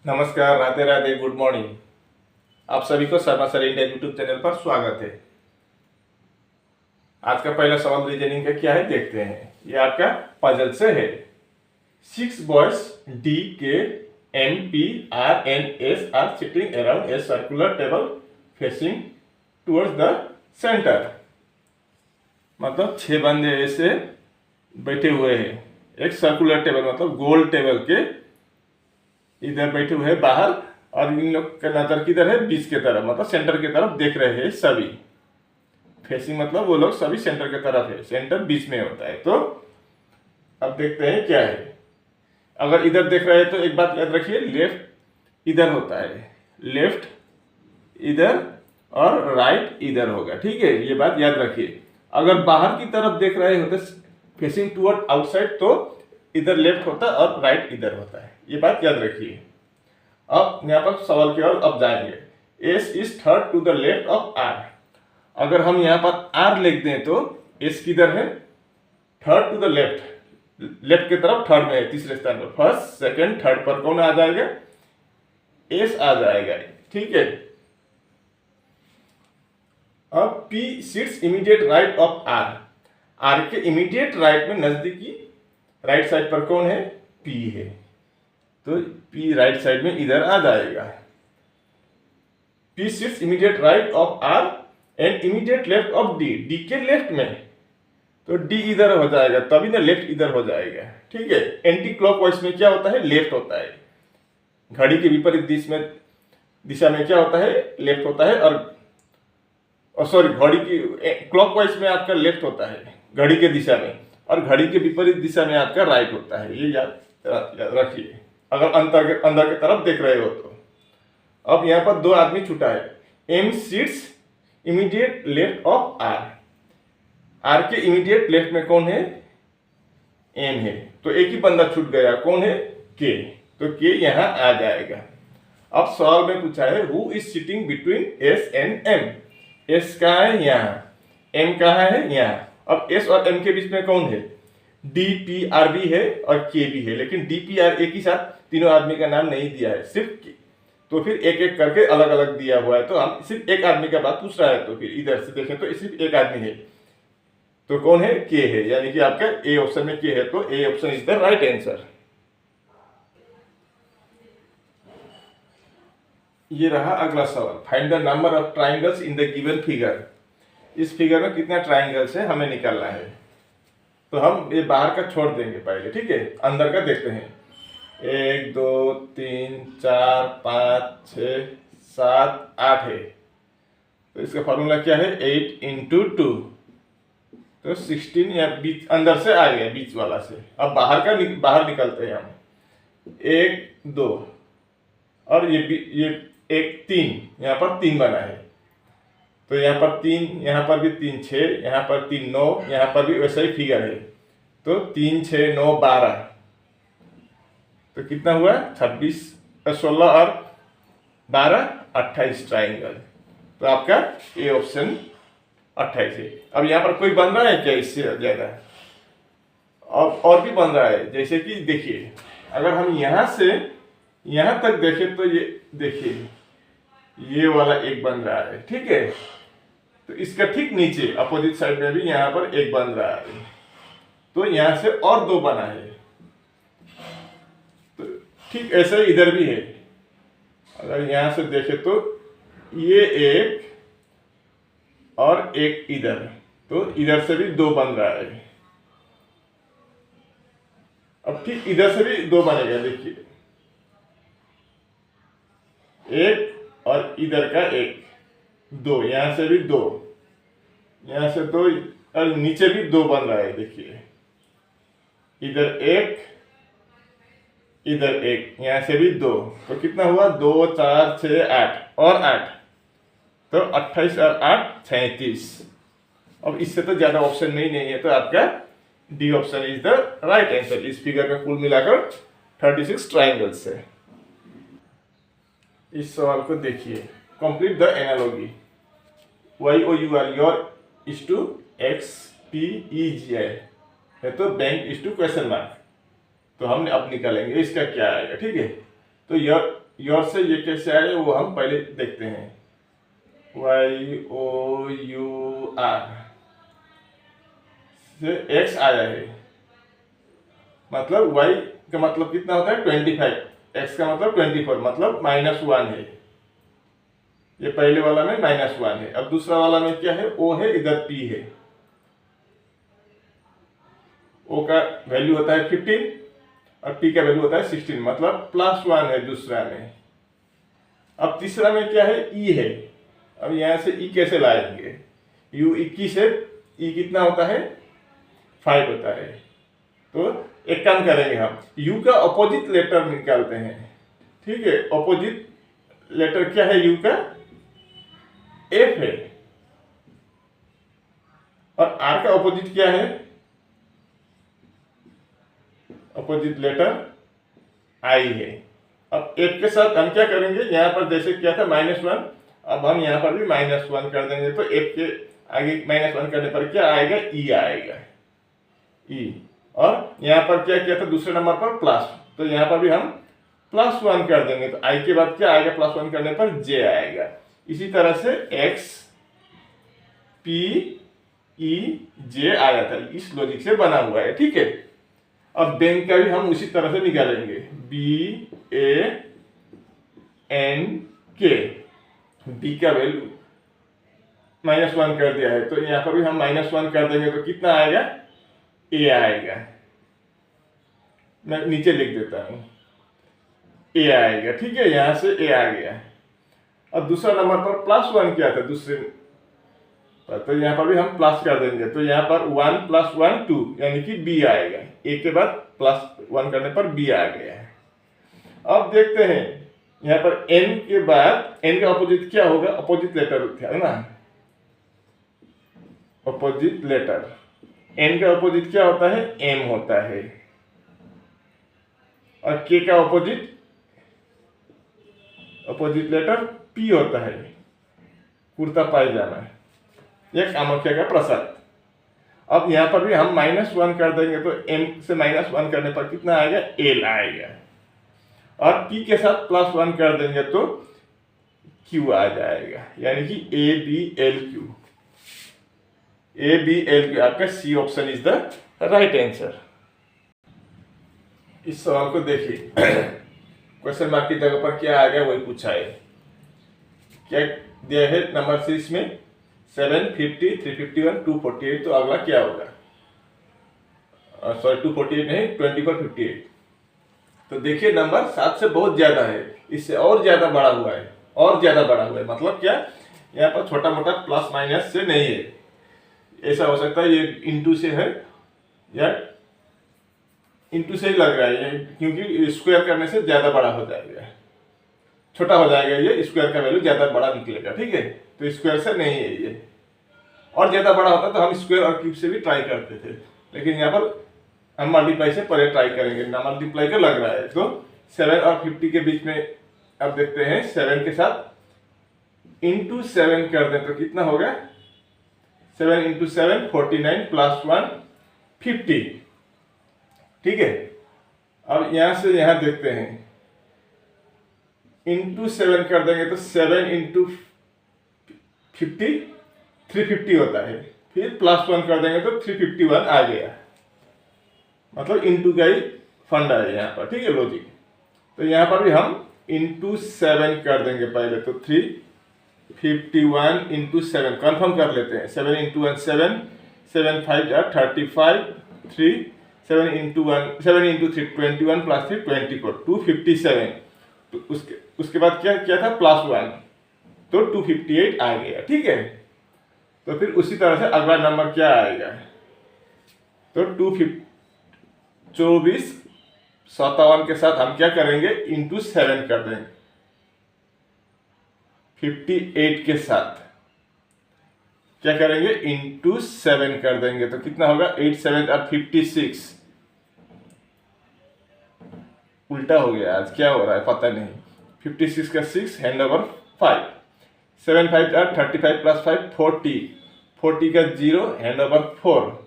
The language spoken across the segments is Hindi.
नमस्कार, राधे राधे, गुड मॉर्निंग। आप सभी को Sharma sir India YouTube channel पर स्वागत है। आज का पहला सवाल रीजनिंग का क्या है देखते हैं। ये आपका पजल से है। 6 boys D, K, M, P, R and S are sitting around a circular table facing towards the center। मतलब 6 बंदे ऐसे बैठे हुए हैं एक सर्कुलर टेबल, मतलब गोल टेबल के इधर बैठे हुए हैं बाहर, और इन लोग का नजर किधर है? बीच के तरफ, मतलब सेंटर की तरफ देख रहे हैं सभी। फेसिंग मतलब वो लोग सभी सेंटर की तरफ है, सेंटर बीच में होता है। तो अब देखते हैं क्या है। अगर इधर देख रहे हैं तो एक बात याद रखिए, लेफ्ट इधर होता है, लेफ्ट इधर और राइट इधर होगा, ठीक है, ये बात याद रखिए। अगर बाहर की तरफ देख रहे होते फेसिंग टुवर्ड आउटसाइड तो इधर लेफ्ट होता है और राइट इधर होता है, ये बात याद रखिए। अब यहाँ पर सवाल की ओर अब जाएंगे। S is third to the left of R. अगर हम यहाँ पर आर लिख दें तो एस किधर है? Third to the left, left की तरफ थर्ड में है, तीसरे स्थान पर। फर्स्ट सेकंड थर्ड पर कौन आ जाएगा? एस आ जाएगा, ठीक है। अब P sits immediate right of R. R के इमीडिएट राइट में, नजदीकी राइट साइड पर कौन है? P है, तो P राइट साइड में इधर आ जाएगा। P sits immediate right of R and immediate left of D। D के लेफ्ट में, तो D इधर हो जाएगा, तभी ना लेफ्ट इधर हो जाएगा, ठीक है। एंटी क्लॉकवाइज में क्या होता है? लेफ्ट होता है। घड़ी के विपरीत दिशा में क्या होता है? लेफ्ट होता है। और सॉरी, घड़ी की क्लॉकवाइज में आपका लेफ्ट होता है घड़ी के दिशा में, और घड़ी के विपरीत दिशा में आपका राइट होता है, ये याद रखिए अगर अंदर की तरफ देख रहे हो तो। अब यहाँ पर दो आदमी छूटा है। M seats immediate left of R. R के इमीडिएट लेफ्ट में कौन है? एम है, तो एक ही बंदा छूट गया, कौन है? के, तो के यहाँ आ जाएगा। अब सवाल में पूछा है who is sitting between S and M. S कहाँ है? यहाँ। एम कहाँ है? यहाँ। अब एस और एम के बीच में कौन है? डी पी आर भी है और के भी है, लेकिन डी पी आर एक ही साथ तीनों आदमी का नाम नहीं दिया है, सिर्फ के। तो फिर एक एक करके अलग अलग दिया हुआ है, तो हम सिर्फ एक आदमी का बात पूछ रहा है, तो फिर इधर से देखें तो सिर्फ एक आदमी है, तो कौन है? के है, यानी कि आपका ए ऑप्शन में के है, तो A option is the right answer. ये रहा अगला सवाल। Find the number of triangles in the given figure. इस फिगर में कितना ट्राइंगल्स है हमें निकालना है। तो हम ये बाहर का छोड़ देंगे पहले, ठीक है, अंदर का देखते हैं। 1 2 3 4 5 6 7 8 है, तो इसका फॉर्मूला क्या है? 8 इंटू 2, तो 16, या बीच अंदर से आ गया, बीच वाला से। अब बाहर निकलते हैं हम। 1 2 और ये 1 3, यहाँ पर 3 बना है, तो यहाँ पर 3, यहाँ पर भी 3 6, यहाँ पर 3 9, यहाँ पर भी वैसा ही फिगर है, तो 3 6 9 12, तो कितना हुआ? 26 16 और 12 28 ट्राइंगल। तो आपका ए ऑप्शन 28 है। अब यहाँ पर कोई बन रहा है क्या इससे ज्यादा? अब और भी बन रहा है, जैसे कि देखिए, अगर हम यहाँ से यहाँ तक देखें तो ये देखिए, ये वाला एक बन रहा है, ठीक है। तो इसका ठीक नीचे अपोजिट साइड में भी यहाँ पर एक बन रहा है, तो यहाँ से और 2 बना है, तो ठीक ऐसे इधर भी है। अगर यहाँ से देखें तो ये एक और एक इधर, तो इधर से भी 2 बन रहा है। अब ठीक इधर से भी 2 बनेगा, देखिए, एक और इधर का एक, 2, यहाँ से भी 2, यहाँ से 2, और नीचे भी 2 बन रहा है, देखिए, इधर एक इधर एक, यहाँ से भी 2, तो कितना हुआ? 2 4 6 8 और 8, तो 28 और 8 37। अब इससे तो ज्यादा ऑप्शन नहीं है, तो आपका D option is the right answer. इस फिगर में कुल मिलाकर 36 ट्राइंगल्स है। इस सवाल को देखिए, complete the analogy. Y O U R your is to X P E G I है, तो bank is to question mark. तो हम अब निकालेंगे इसका क्या आएगा, ठीक है। तो योर योर से ये कैसे आए वो हम पहले देखते हैं। YOUR से X आया है, मतलब Y का मतलब कितना होता है 25, X का मतलब 24, मतलब -1 है। ये पहले वाला में -1 है। अब दूसरा वाला में क्या है, O है, इधर P है। O का वैल्यू होता है 15 और P का वैल्यू होता है 16, मतलब +1 है दूसरा में। अब तीसरा में क्या है, E है। अब यहां से E कैसे लाएंगे, U 21 है, E कितना होता है 5 होता है। तो एक काम करेंगे, हम U का अपोजिट लेटर निकालते हैं। ठीक है, अपोजिट लेटर क्या है U का, F है, और R का अपोजिट क्या है, अपोजिट लेटर I है। अब F के साथ हम क्या करेंगे, यहाँ पर जैसे क्या था -1, अब हम यहाँ पर भी -1 कर देंगे। तो F के आगे -1 करने पर क्या आएगा, E आएगा, E। और यहाँ पर क्या किया था दूसरे नंबर पर प्लस, तो यहाँ पर भी हम +1 कर देंगे। तो I के बाद क्या आएगा, +1 करने पर J आएगा। इसी तरह से X P E J आया था, इस लॉजिक से बना हुआ है। ठीक है, अब बैंक का भी हम उसी तरह से निकालेंगे, BANK। B का वैल्यू -1 कर दिया है, तो यहाँ पर भी हम -1 कर देंगे तो कितना आएगा, A आएगा। मैं नीचे लिख देता हूँ, A आएगा। ठीक है, यहाँ से A आ गया। अब दूसरा नंबर पर +1 क्या था दूसरे पर, तो यहाँ पर भी हम प्लस कर देंगे। तो यहाँ पर 1 + 1 2, यानी कि B आएगा। A के बाद +1 करने पर B आ गया। अब देखते हैं यहाँ पर N के बाद, N का अपोजिट क्या होगा, अपोजिट लेटर है ना, अपोजिट लेटर। N का अपोजिट क्या होता है, M होता है। और K का अपोजिट लेटर P होता है, कुर्ता पायजामा या कामाख्या का प्रसाद। अब यहाँ पर भी हम -1 कर देंगे, तो M से -1 करने पर कितना आएगा, L आएगा। और P के साथ +1 कर देंगे तो Q आ जाएगा, यानी कि ABLQ। ABLQ, आपका C option is the right answer. इस सवाल को देखिए, क्वेश्चन मार्क की जगह पर क्या आ गया वही पूछा है। क्या दिया है नंबर सीरीज में, 7, 50, 351, 248। तो अगला क्या होगा, सॉरी 248 नहीं, 2458। तो देखिए नंबर 7 से बहुत ज्यादा है, इससे और ज्यादा बड़ा हुआ है, और ज्यादा बड़ा हुआ है। मतलब क्या, यहाँ पर छोटा मोटा प्लस माइनस से नहीं है। ऐसा हो सकता है ये इंटू से है, या इंटू से ही लग रहा है, क्योंकि स्क्वायर करने से ज्यादा बड़ा हो जाएगा, छोटा हो जाएगा। ये स्क्वायर का वैल्यू ज्यादा बड़ा निकलेगा। ठीक है, तो स्क्वायर से नहीं है ये। और ज्यादा बड़ा होता तो हम स्क्वायर और क्यूब से भी ट्राई करते थे, लेकिन यहाँ पर हम मल्टीप्लाई से पहले ट्राई करेंगे ना, मल्टीप्लाई का लग रहा है। तो 7 और 50 के बीच में अब देखते हैं, 7 के साथ इंटू 7 कर दें तो कितना होगा, 7 इंटू 7 49 + 1 50। ठीक है, अब यहां से यहां देखते हैं, इंटू 7 कर देंगे तो 7 इंटू 50 350 होता है, फिर +1 कर देंगे तो 351 आ गया। मतलब इंटू का ही फंडा है यहाँ पर। ठीक है, लॉजिक। तो यहाँ पर भी हम इंटू 7 कर देंगे पहले, तो 351 इंटू 7 कन्फर्म कर लेते हैं। 7 इंटू 1 7, 7 5 35, 3 7 इंटू 1 7 इंटू 3 21 + 3 24, 257। तो उसके बाद क्या क्या था, +1, तो 258 आ गया। ठीक है, तो फिर उसी तरह से अगला नंबर क्या आएगा, तो 24 57 के साथ हम क्या करेंगे, इंटू 7 कर देंगे। 58 के साथ क्या करेंगे, इंटू 7 कर देंगे तो कितना होगा, 8 7 और 56। उल्टा हो गया, आज क्या हो रहा है पता नहीं। 56 का 6 हैंड ओवर 5, 7 5 और 35 + 5 40, 40 का 0 हैंड ओवर 4,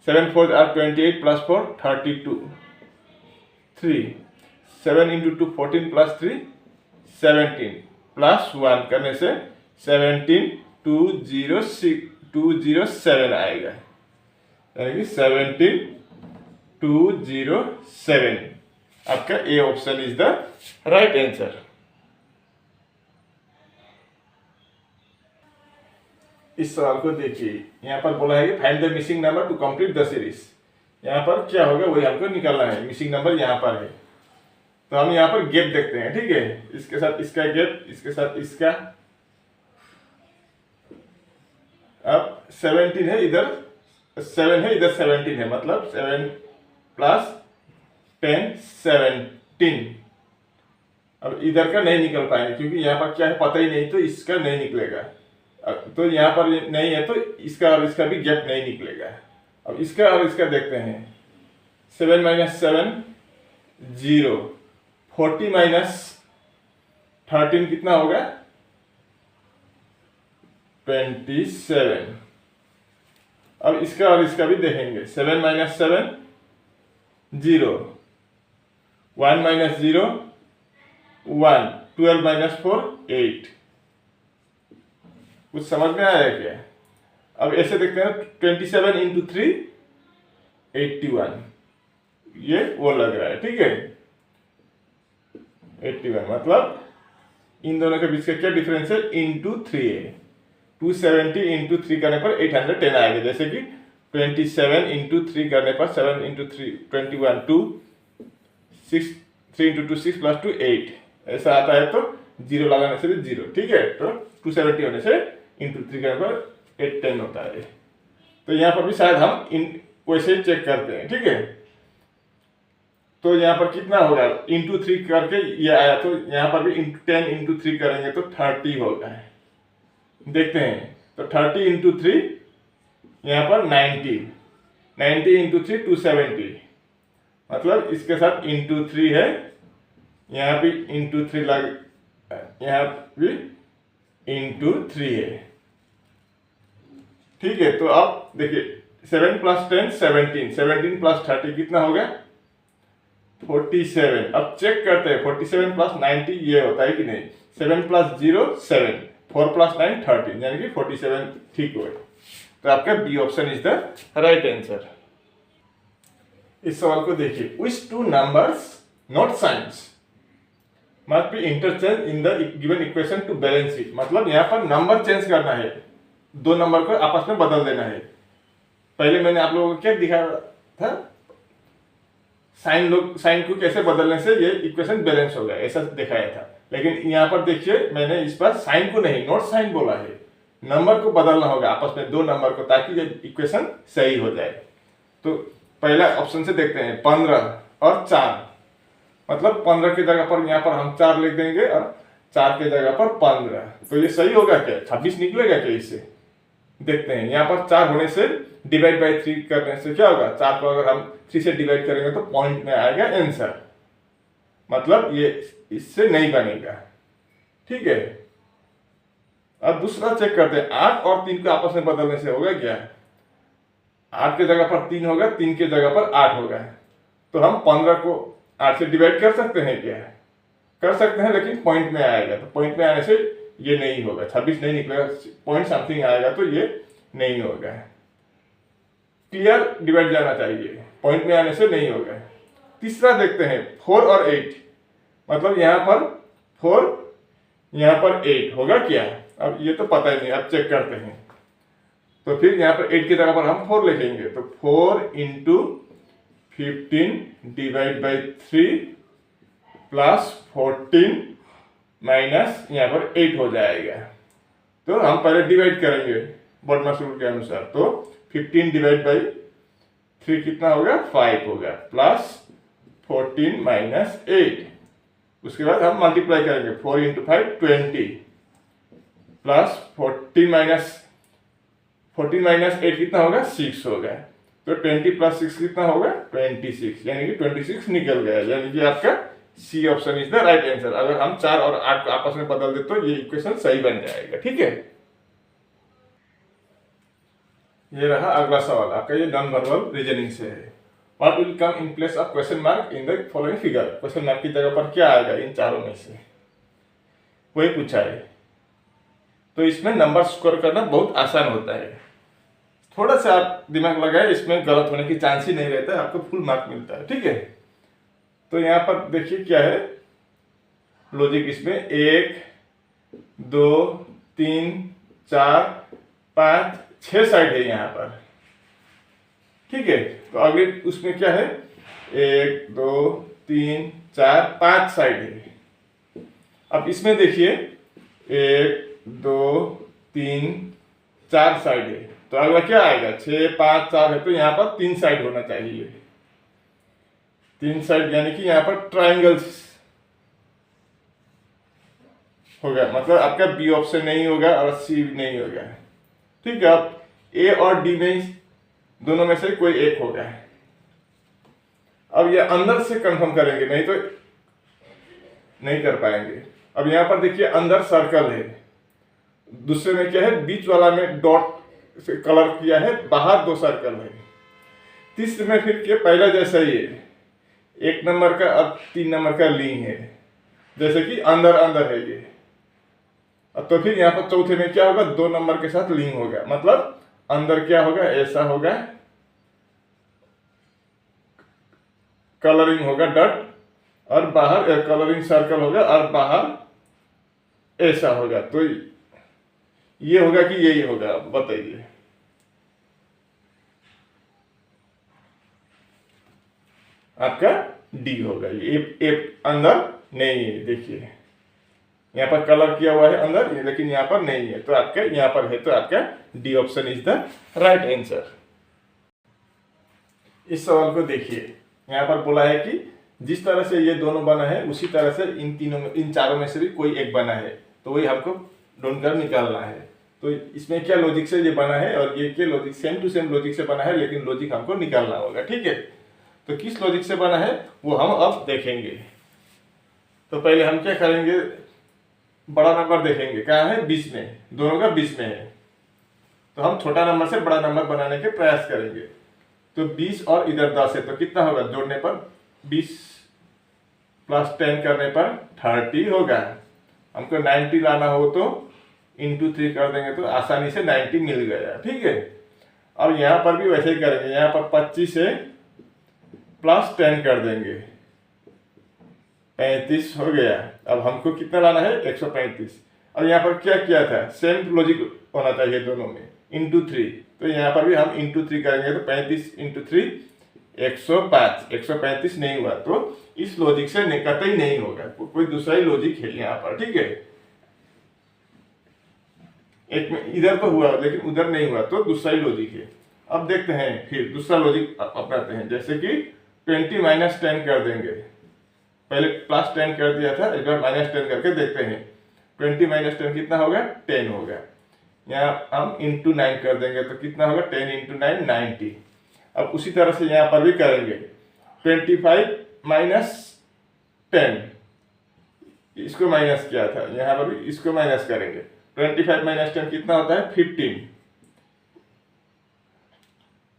7 4 और 28 + 4 32, 3 7 इंटू 2 14 प्लस 3 17 प्लस 1 करने से 17207 आएगा, यानी कि 17207 आपका A option is the right answer. इस सवाल को देखिए, यहाँ पर बोला है कि find the missing number two complete the series. यहाँ पर क्या होगा वही हमको निकालना है। मिसिंग नंबर यहाँ पर है, तो हम यहाँ पर गैप देखते हैं, ठीक है। इसके साथ इसका गैप, इसके साथ इसका। अब 17 है, इधर 7 है, इधर 17 है, मतलब 7 प्लस 10 17। अब इधर का नहीं निकल पाएंगे क्योंकि यहाँ पर क्या है पता ही नहीं, तो इसका नहीं निकलेगा। तो यहाँ पर नहीं है तो इसका और इसका भी गैप नहीं निकलेगा। अब इसका और इसका देखते हैं। 7 माइनस 7 0, 40 माइनस 13 कितना होगा 27। अब इसका और इसका भी देखेंगे। 7 माइनस 7 0, 1 माइनस 0 1, 12 माइनस 4 8। कुछ समझ में आया क्या? अब ऐसे देखते हैं 27 इंटू 3 81, ये वो लग रहा है, ठीक है। 81 मतलब इन दोनों के बीच का क्या डिफरेंस है, इंटू 3 है। 270 इंटू 3 करने पर 810 आएगा, जैसे कि 27 इंटू 3 करने पर 7 इंटू 3 21, 2 6 3 इंटू 2 6 प्लस 2 8 ऐसा आता है। तो जीरो लगाने से भी जीरो, ठीक है। तो 270 होने से इंटू 3 करने पर 810 होता है। तो यहाँ पर भी शायद हम इन वैसे ही चेक करते हैं, ठीक है। तो यहाँ पर कितना होगा, इंटू 3 करके ये आया, तो यहाँ पर भी 10 इंटू 3 करेंगे तो 30 होगा। देखते हैं, तो 30 इंटू 3 यहाँ पर 90, 90 इंटू 3 270, मतलब इसके साथ इंटू 3 है, यहाँ भी इंटू 3 लग, यहाँ भी इंटू 3 है, ठीक है। तो अब देखिए 7 प्लस 10 17, 17 प्लस 30 कितना होगा 47। अब चेक करते हैं 47 प्लस 90 ये होता है कि नहीं। 7 प्लस 0 7, 4 प्लस 9 13, यानी कि 47 ठीक हुआ। तो आपका B option is the right answer. इस सवाल को देखिए, which two numbers not signs must be interchange in the given equation to balance it. मतलब यहाँ पर नंबर चेंज करना है, दो नंबर को आपस में बदल देना है। पहले मैंने आप लोगों को क्या दिखाया था, साइन को कैसे बदलने से ये इक्वेशन बैलेंस हो गया, ऐसा दिखाया था। लेकिन यहाँ पर देखिए मैंने इस बार साइन को नहीं, नॉट साइन बोला है। नंबर को बदलना होगा आपस में, दो नंबर को, ताकि ये इक्वेशन सही हो जाए। तो पहला ऑप्शन से देखते हैं, 15 और 4, मतलब 15 की जगह पर यहाँ पर हम 4 लिख देंगे और 4 की जगह पर 15। तो ये सही होगा क्या, 26 निकलेगा क्या इससे? देखते हैं। यहाँ पर 4 होने से डिवाइड बाई 3 करने से क्या होगा, 4 को अगर हम 3 से डिवाइड करेंगे तो पॉइंट में आएगा आंसर, मतलब ये इससे नहीं बनेगा, ठीक है। अब दूसरा चेक करते हैं, 8 और 3 को आपस में बदलने से होगा क्या। 8 की जगह पर 3 होगा, 3 की जगह पर 8 होगा। तो हम 15 को 8 से डिवाइड कर सकते हैं क्या, कर सकते हैं, लेकिन पॉइंट में आएगा। तो पॉइंट में आने से ये नहीं होगा, 26 नहीं निकलेगा, पॉइंट समथिंग आएगा, तो ये नहीं होगा। क्लियर, डिवाइड जाना चाहिए, पॉइंट में आने से नहीं होगा। तीसरा देखते हैं, 4 और 8, मतलब यहाँ पर 4 यहाँ पर 8 होगा क्या। अब ये तो पता ही नहीं, अब चेक करते हैं। तो फिर यहाँ पर 8 की जगह पर हम 4 लिखेंगे, तो 4 into 15 divide by 3 plus 14 minus यहाँ पर 8 हो जाएगा। तो हम पहले डिवाइड करेंगे बॉडमास रूल के अनुसार। तो 15 डिवाइड बाई 3 कितना होगा 5 होगा, प्लस 14 माइनस 8। उसके बाद हम मल्टीप्लाई करेंगे, 4 इंटू 5 20, प्लस 14 माइनस 8 कितना होगा 6 होगा। तो 20 प्लस 6 कितना होगा 26, यानी कि 26 निकल गया, यानी कि आपका C option is the right answer. अगर हम 4 और 8 को आपस में बदल दे तो ये इक्वेशन सही बन जाएगा, ठीक है। ये रहा अगला सवाल आपका, ये नॉन वर्बल रीजनिंग से है। What will come in place of question mark in the following figure, question mark की जगह पर क्या आएगा इन चारों में से, वही पूछा है। तो इसमें नंबर स्कोर करना बहुत आसान होता है, थोड़ा सा आप दिमाग लगाए, इसमें गलत होने की चांस ही नहीं रहता है, आपको फुल मार्क मिलता है, ठीक है। तो यहाँ पर देखिए क्या है लॉजिक, इसमें 1 2 3 4 5 6 साइड है यहाँ पर, ठीक है। तो अगले उसमें क्या है 1 2 3 4 5 साइड है। अब इसमें देखिए 1 2 3 4 साइड है, तो अगला क्या आएगा 6 5 4 है, तो यहाँ पर 3 साइड होना चाहिए, 3 साइड यानी कि यहाँ पर ट्राइंगल्स होगा, मतलब आपका बी ऑप्शन नहीं होगा और सी नहीं होगा, ठीक है। अब ए और डी में दोनों में से कोई एक होगा। अब ये अंदर से कंफर्म करेंगे, नहीं तो नहीं कर पाएंगे। अब यहाँ पर देखिए अंदर सर्कल है, दूसरे में क्या है बीच वाला में डॉट से कलर किया है, बाहर 2 सर्कल है, तीसरे में फिर क्या पहला जैसा ही है, 1 नंबर का और 3 नंबर का लिंक है, जैसे कि अंदर अंदर है ये। तो फिर यहाँ पर चौथे में क्या होगा 2 नंबर के साथ लिंक होगा, मतलब अंदर क्या होगा ऐसा होगा, कलरिंग होगा डॉट, और बाहर कलरिंग सर्कल होगा और बाहर ऐसा होगा। तो ये होगा कि यही होगा, बताइए। आपका डी होगा, ये अंदर नहीं है, देखिए यहाँ पर कलर किया हुआ है अंदर, लेकिन यहाँ पर नहीं है, तो आपका यहाँ पर है, तो आपका D option is the right answer. इस सवाल को देखिए, यहाँ पर बोला है कि जिस तरह से ये दोनों बना है उसी तरह से इन चारों में से भी कोई एक बना है, तो वही हमको ढूंढकर निकालना है। तो इसमें क्या लॉजिक से ये बना है और ये क्या logic, same to same logic से बना है, लेकिन लॉजिक हमको निकालना होगा, ठीक है। तो किस लॉजिक से बना है वो हम अब देखेंगे। तो पहले हम क्या करेंगे, बड़ा नंबर देखेंगे, कहाँ है 20 में, दोनों का 20 में है, तो हम छोटा नंबर से बड़ा नंबर बनाने के प्रयास करेंगे। तो 20 और इधर 10 है, तो कितना होगा जोड़ने पर 20 + 10 करने पर 30 होगा। हमको 90 लाना हो तो × 3 कर देंगे, तो आसानी से 90 मिल गया, ठीक है। अब यहाँ पर भी वैसे ही करेंगे, यहाँ पर 25 से + 10 कर देंगे, 35 हो गया। अब हमको कितना लाना है 135। अब यहाँ पर क्या किया था, सेम लॉजिक होना चाहिए दोनों में, × 3, तो यहाँ पर भी हम × 3 करेंगे, तो 35 × 3 105, 135 नहीं हुआ, तो इस लॉजिक से कतई नहीं होगा, कोई दूसरा ही लॉजिक है यहाँ पर, ठीक है। एक में इधर तो हुआ लेकिन उधर नहीं हुआ, तो दूसरा ही लॉजिक है। अब देखते हैं फिर दूसरा लॉजिक अपनाते हैं, जैसे कि 20 - 10 कर देंगे, पहले +10 कर दिया था, एक बार -10 करके देखते हैं। 20 - 10 कितना होगा 10 होगा। यहाँ हम × 9 कर देंगे, तो कितना होगा 10 × 9 90। अब उसी तरह से यहाँ पर भी करेंगे, 25 - 10, इसको माइनस किया था, यहाँ पर भी इसको माइनस करेंगे। 25 - 10 कितना होता है 15।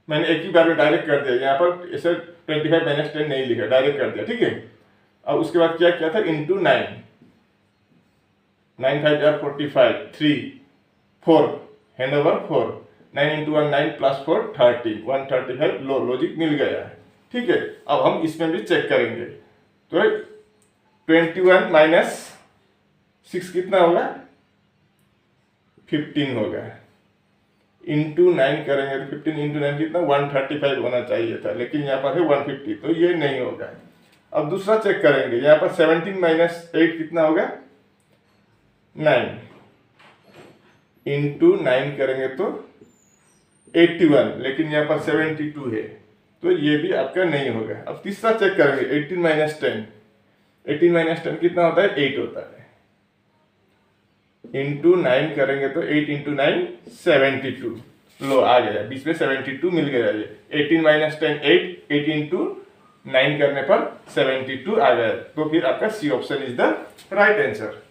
मैंने एक ही बार में डायरेक्ट कर दिया, यहाँ पर ऐसे 25 - 10 नहीं लिखा, डायरेक्ट कर दिया, ठीक है। अब उसके बाद क्या किया था × 9, 9 × 5 = 45, 3 4 हैंड ओवर 4, 9 × 1 9 + 4 30, 135 लॉजिक मिल गया, ठीक है। अब हम इसमें भी चेक करेंगे, तो 21 - 6 कितना होगा 15 होगा, × 9 करेंगे तो 15 × 9 कितना 135 होना चाहिए था, लेकिन यहाँ पर है 150, तो ये नहीं होगा। अब दूसरा चेक करेंगे, यहाँ पर 17 - 8 कितना होगा 9, × 9 करेंगे तो 81, लेकिन यहाँ पर 72 है, तो ये भी आपका नहीं होगा। अब तीसरा चेक करेंगे 18 - 10, 18 - 10 कितना होता है 8 होता है, × 9 करेंगे तो 8 × 9 72, लो आ गया, बीच में 72 मिल गया। ये 18 - 10 8, 8 × 9 करने पर 72 आ गया, तो फिर आपका C option is the right answer.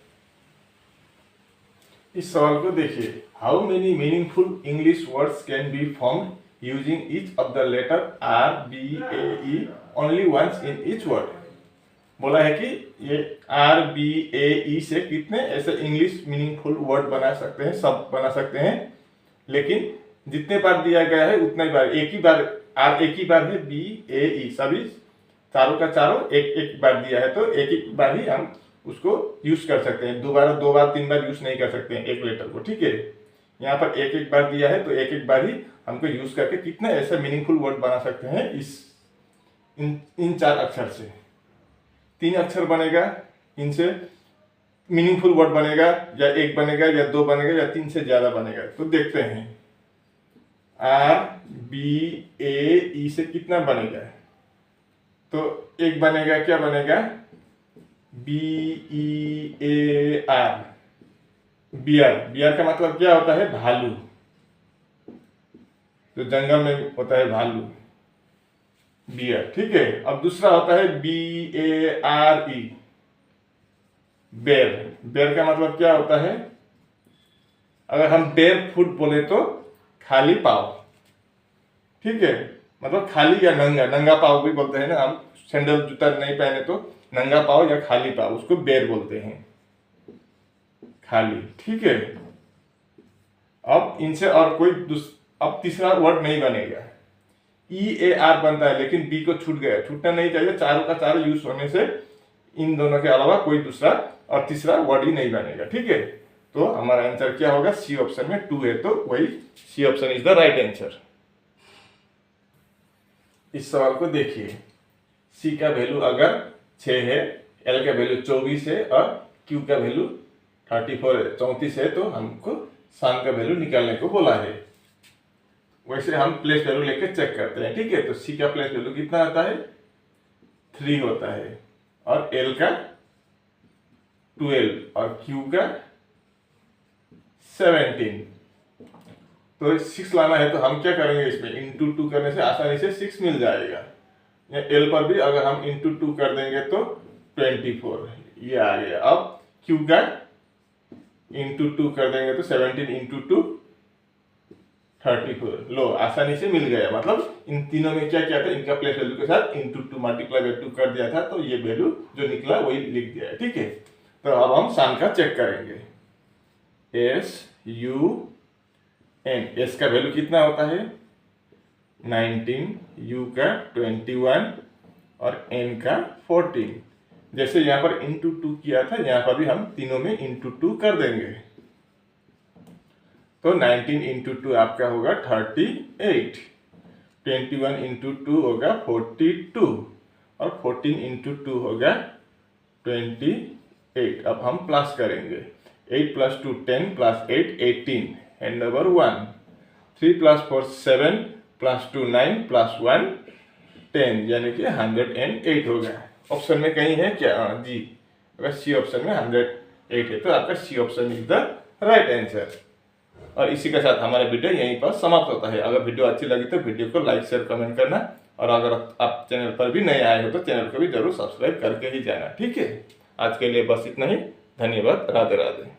इस सवाल को देखिए, how many meaningful English words can be formed using each of the letter R B A E only once in each word. बोला है कि ये आर बी ए ई से कितने ऐसे इंग्लिश मीनिंगफुल वर्ड बना सकते हैं, शब्द बना सकते हैं, लेकिन जितने बार दिया गया है उतना ही बार, एक ही बार आर एक ही बार है, बी ए ई सभी चारों का चारों एक एक बार दिया है, तो एक एक बार ही हम उसको यूज कर सकते हैं, दो बार तीन बार यूज नहीं कर सकते हैं एक लेटर को, ठीक है। यहाँ पर एक एक बार दिया है तो एक एक बार ही हमको यूज करके कितने ऐसे मीनिंगफुल वर्ड बना सकते हैं इन चार अक्षर से। 3 अक्षर बनेगा, इनसे मीनिंगफुल वर्ड बनेगा, या एक बनेगा या 2 बनेगा या 3 से ज्यादा बनेगा। तो देखते हैं आर बी ए ई से कितना बनेगा। तो एक बनेगा, क्या बनेगा, B E A R, bear. Bear का मतलब क्या होता है, भालू, जो जंगल में होता है भालू, बियर, ठीक है। अब दूसरा होता है बी ए आर ई, बेर। बेर का मतलब क्या होता है, अगर हम बेर फुट बोले तो खाली पाव, ठीक है, मतलब खाली या नंगा, नंगा पाव भी बोलते हैं ना हम, सैंडल जूता नहीं पहने तो नंगा पाव या खाली पाव, उसको बेर बोलते हैं, खाली, ठीक है। अब इनसे और कोई अब तीसरा वर्ड नहीं बनेगा। ई ए आर बनता है, लेकिन बी को छूट गया, छूटना नहीं चाहिए, चारों का चारों यूज होने से इन दोनों के अलावा कोई दूसरा और तीसरा वर्ड ही नहीं बनेगा, ठीक है। तो हमारा आंसर क्या होगा, सी ऑप्शन में 2 है, तो वही C option is the right answer. इस सवाल को देखिए, सी का वैल्यू अगर 6 है, एल का वैल्यू 24 है और क्यू का वैल्यू 34 है, तो हमको सान का वैल्यू निकालने को बोला है। वैसे हम प्लेस वैल्यू लेके चेक करते हैं, ठीक है। तो सी का प्लेस वैल्यू कितना आता है, 3 होता है, और एल का 12 और क्यू का 17। तो 6 लाना है, तो हम क्या करेंगे, इसमें इंटू 2 करने से आसानी से 6 मिल जाएगा। एल पर भी अगर हम इंटू 2 कर देंगे तो 24, ये आ गया। अब क्यू का इंटू 2 कर देंगे तो 17 इंटू 2 34, लो आसानी से मिल गया। मतलब इन तीनों में क्या किया था, इनका प्लेस वैल्यू के साथ इंटू 2 मल्टीप्लाई बाय 2 कर दिया था, तो ये वैल्यू जो निकला वही लिख दिया है, ठीक है। तो अब हम सान का चेक करेंगे, एस यू एन। एस का वैल्यू कितना होता है, 19, यू का 21 और एन का 14। जैसे यहाँ पर इंटू 2 किया था, यहाँ पर भी हम तीनों में इंटू 2 कर देंगे, तो 19 इंटू 2 आपका होगा 38, 21 इंटू 2 होगा 42 और 14 इंटू 2 होगा 28। अब हम प्लस करेंगे, 8 + 2 10 + 8 18 एंड नंबर 1, 3 + 4 7 + 2 9 + 1 10, यानी कि 108 होगा। ऑप्शन में कहीं है क्या, जी, अगर सी ऑप्शन में 108 है तो आपका C option is the right answer. और इसी के साथ हमारा वीडियो यहीं पर समाप्त होता है। अगर वीडियो अच्छी लगी तो वीडियो को लाइक शेयर कमेंट करना, और अगर आप चैनल पर भी नए आए हो तो चैनल को भी जरूर सब्सक्राइब करके ही जाना, ठीक है। आज के लिए बस इतना ही, धन्यवाद, राधे राधे।